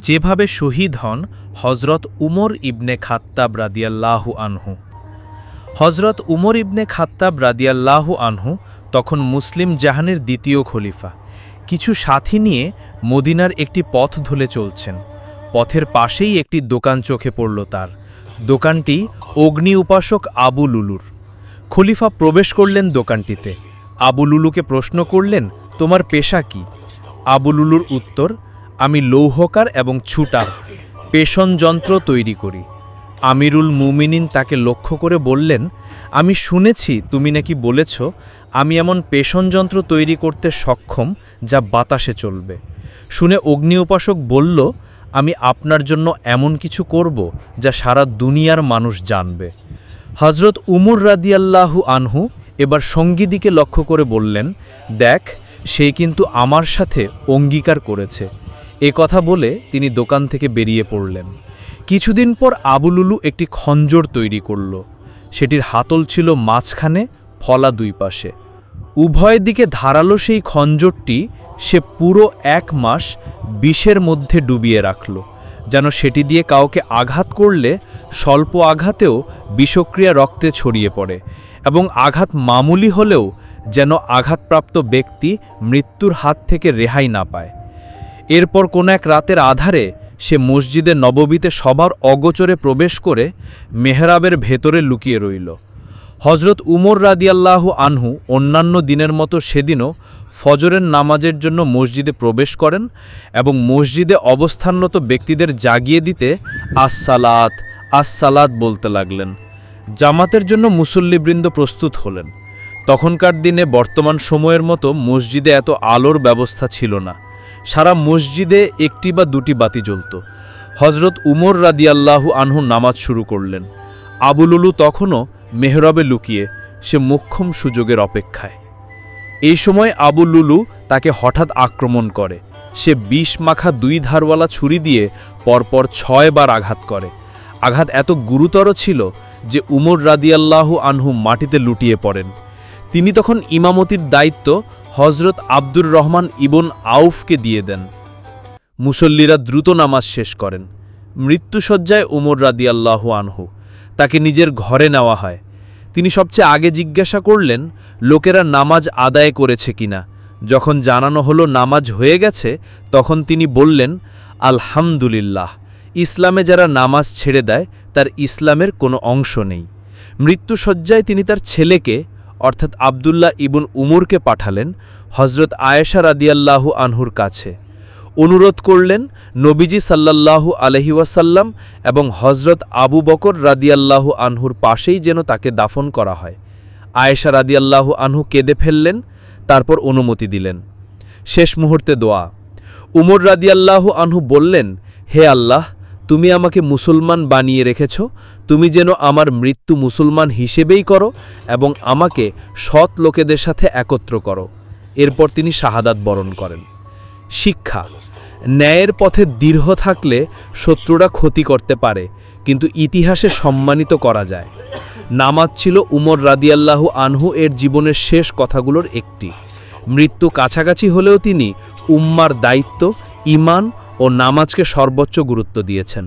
যেভাবে শহীদ হন হজরত উমর ইবনে খাত্তাব রাদিয়াল্লাহু আনহু। হজরত উমর ইবনে খাত্তাব রাদিয়াল্লাহু আনহু তখন মুসলিম জাহানের দ্বিতীয় খলিফা। কিছু সাথী নিয়ে মদিনার একটি পথ ধরে চলছেন। পথের পাশেই একটি দোকান চোখে পড়ল তার। দোকানটি অগ্নি উপাসক আবু লুলুর। খলিফা প্রবেশ করলেন দোকানটিতে। আবু লুলুকে প্রশ্ন করলেন, তোমার পেশা কি? আবু লুলুর উত্তর, আমি লৌহকার এবং ছুটার, পেষণ যন্ত্র তৈরি করি। আমিরুল মুমিনিন তাকে লক্ষ্য করে বললেন, আমি শুনেছি তুমি নাকি বলেছ আমি এমন পেষণ যন্ত্র তৈরি করতে সক্ষম যা বাতাসে চলবে। শুনে অগ্নি উপাসক বলল, আমি আপনার জন্য এমন কিছু করব যা সারা দুনিয়ার মানুষ জানবে। হজরত উমর রাদিয়াল্লাহু আনহু এবার সঙ্গীদিকে লক্ষ্য করে বললেন, দেখ সে কিন্তু আমার সাথে অঙ্গীকার করেছে। এ কথা বলে তিনি দোকান থেকে বেরিয়ে পড়লেন। কিছুদিন পর আবু লুলু একটি খঞ্জর তৈরি করল। সেটির হাতল ছিল মাঝখানে, ফলা দুই পাশে। উভয় দিকে ধারালো সেই খঞ্জরটি সে পুরো 1 মাস বিষের মধ্যে ডুবিয়ে রাখল, যেন সেটি দিয়ে কাউকে আঘাত করলে স্বল্প আঘাতেও বিষক্রিয়া রক্তে ছড়িয়ে পড়ে, এবং আঘাত মামুলি হলেও যেন আঘাতপ্রাপ্ত ব্যক্তি মৃত্যুর হাত থেকে রেহাই না পায়। এরপর কোনো এক রাতের আধারে সে মসজিদে নববীতে সবার অগোচরে প্রবেশ করে মেহরাবের ভেতরে লুকিয়ে রইল। হজরত উমর রাদিয়াল্লাহু আনহু অন্যান্য দিনের মতো সেদিনও ফজরের নামাজের জন্য মসজিদে প্রবেশ করেন এবং মসজিদে অবস্থানরত ব্যক্তিদের জাগিয়ে দিতে আসসালাত আসসালাত বলতে লাগলেন। জামাতের জন্য মুসল্লিবৃন্দ প্রস্তুত হলেন। তখনকার দিনে বর্তমান সময়ের মতো মসজিদে এত আলোর ব্যবস্থা ছিল না। সারা মসজিদে 1টি বা 2টি বাতি জ্বলত। হজরত উমর রাদিয়াল্লাহু আনহু নামাজ শুরু করলেন। আবু লুলু তখনও মেহরাবে লুকিয়ে সে মোক্ষম সুযোগের অপেক্ষায়। এই সময় আবু লুলু তাকে হঠাৎ আক্রমণ করে। সে বিষ মাখা 2 ধারওয়ালা ছুরি দিয়ে পরপর 6 বার আঘাত করে। আঘাত এত গুরুতর ছিল যে উমর রাদিয়াল্লাহু আনহু মাটিতে লুটিয়ে পড়েন। তিনি তখন ইমামতির দায়িত্ব হজরত আব্দুর রহমান ইবন আউফকে দিয়ে দেন। মুসল্লিরা দ্রুত নামাজ শেষ করেন। মৃত্যুশয্যায় উমর রাদিয়াল্লাহু আনহু। তাকে নিজের ঘরে নেওয়া হয়। তিনি সবচেয়ে আগে জিজ্ঞাসা করলেন লোকেরা নামাজ আদায় করেছে কিনা। যখন জানানো হলো নামাজ হয়ে গেছে, তখন তিনি বললেন, আলহামদুলিল্লাহ, ইসলামে যারা নামাজ ছেড়ে দেয় তার ইসলামের কোনো অংশ নেই। মৃত্যুশয্যায় তিনি তার ছেলেকে অর্থাৎ আবদুল্লাহ ইবন উমরকে পাঠালেন হজরত আয়েশা রাদিয়াল্লাহু আনহুর কাছে। অনুরোধ করলেন নবীজি সাল্লাল্লাহু আলাইহি ওয়াসাল্লাম এবং হজরত আবু বকর রাদিয়াল্লাহু আনহুর পাশেই যেন তাকে দাফন করা হয়। আয়েশা রাদিয়াল্লাহু আনহু কেঁদে ফেললেন, তারপর অনুমতি দিলেন। শেষ মুহূর্তে দোয়া। উমর রাদিয়াল্লাহু আনহু বললেন, হে আল্লাহ, তুমি আমাকে মুসলমান বানিয়ে রেখেছ, তুমি যেন আমার মৃত্যু মুসলমান হিসেবেই করো এবং আমাকে সৎ লোকেদের সাথে একত্র করো। এরপর তিনি শাহাদাত বরণ করেন। শিক্ষা: ন্যায়ের পথে দৃঢ় থাকলে শত্রুরা ক্ষতি করতে পারে, কিন্তু ইতিহাসে সম্মানিত করা যায়। নামাজ ছিল উমর রাদিয়াল্লাহু আনহু এর জীবনের শেষ কথাগুলোর একটি। মৃত্যু কাছাকাছি হলেও তিনি উম্মার দায়িত্ব, ঈমান ও নামাজকে সর্বোচ্চ গুরুত্ব দিয়েছেন।